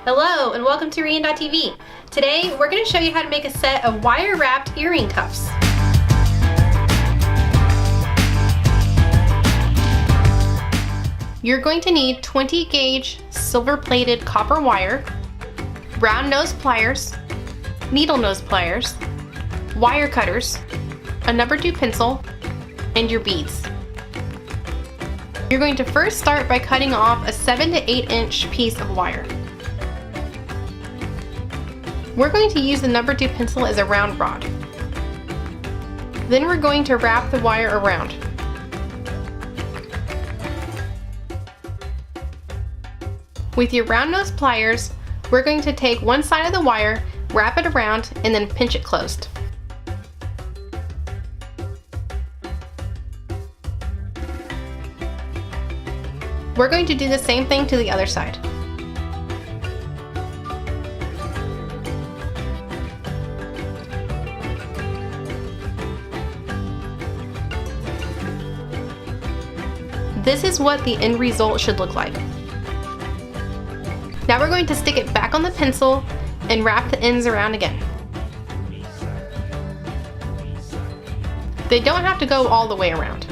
Hello and welcome to Rian.tv. Today we're going to show you how to make a set of wire-wrapped earring cuffs. You're going to need 20 gauge silver-plated copper wire, round nose pliers, needle nose pliers, wire cutters, a number 2 pencil, and your beads. You're going to first start by cutting off a 7 to 8 inch piece of wire. We're going to use the number 2 pencil as a round rod. Then we're going to wrap the wire around. With your round nose pliers, we're going to take one side of the wire, wrap it around, and then pinch it closed. We're going to do the same thing to the other side. This is what the end result should look like. Now we're going to stick it back on the pencil and wrap the ends around again. They don't have to go all the way around.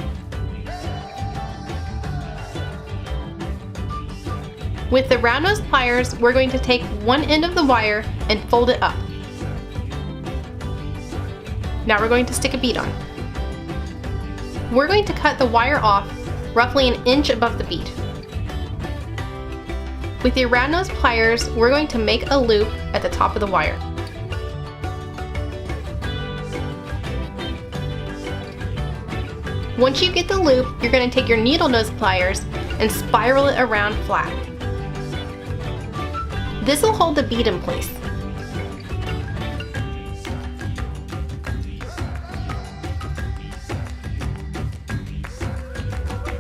With the round nose pliers, we're going to take one end of the wire and fold it up. Now we're going to stick a bead on. We're going to cut the wire off roughly an inch above the bead. With your round nose pliers, we're going to make a loop at the top of the wire. Once you get the loop, you're going to take your needle nose pliers and spiral it around flat. This will hold the bead in place.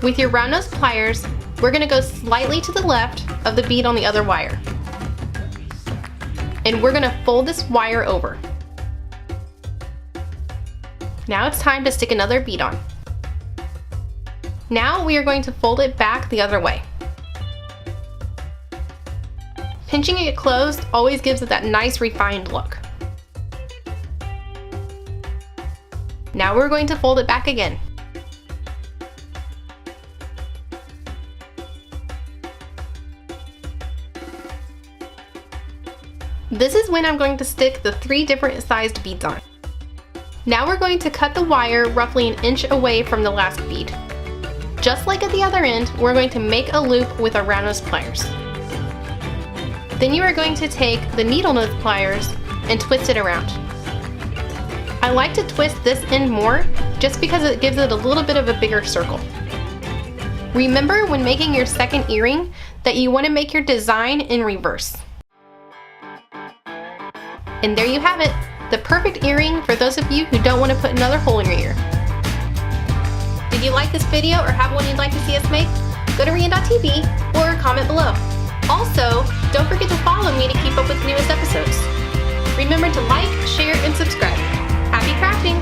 With your round nose pliers, we're going to go slightly to the left of the bead on the other wire. And we're going to fold this wire over. Now it's time to stick another bead on. Now we are going to fold it back the other way. Pinching it closed always gives it that nice refined look. Now we're going to fold it back again. This is when I'm going to stick the 3 different sized beads on. Now we're going to cut the wire roughly an inch away from the last bead. Just like at the other end, we're going to make a loop with our round nose pliers. Then you are going to take the needle nose pliers and twist it around. I like to twist this end more just because it gives it a little bit of a bigger circle. Remember when making your second earring that you want to make your design in reverse. And there you have it, the perfect earring for those of you who don't want to put another hole in your ear. Did you like this video or have one you'd like to see us make? Go to Rian.tv or comment below. Also, don't forget to follow me to keep up with the newest episodes. Remember to like, share, and subscribe. Happy crafting!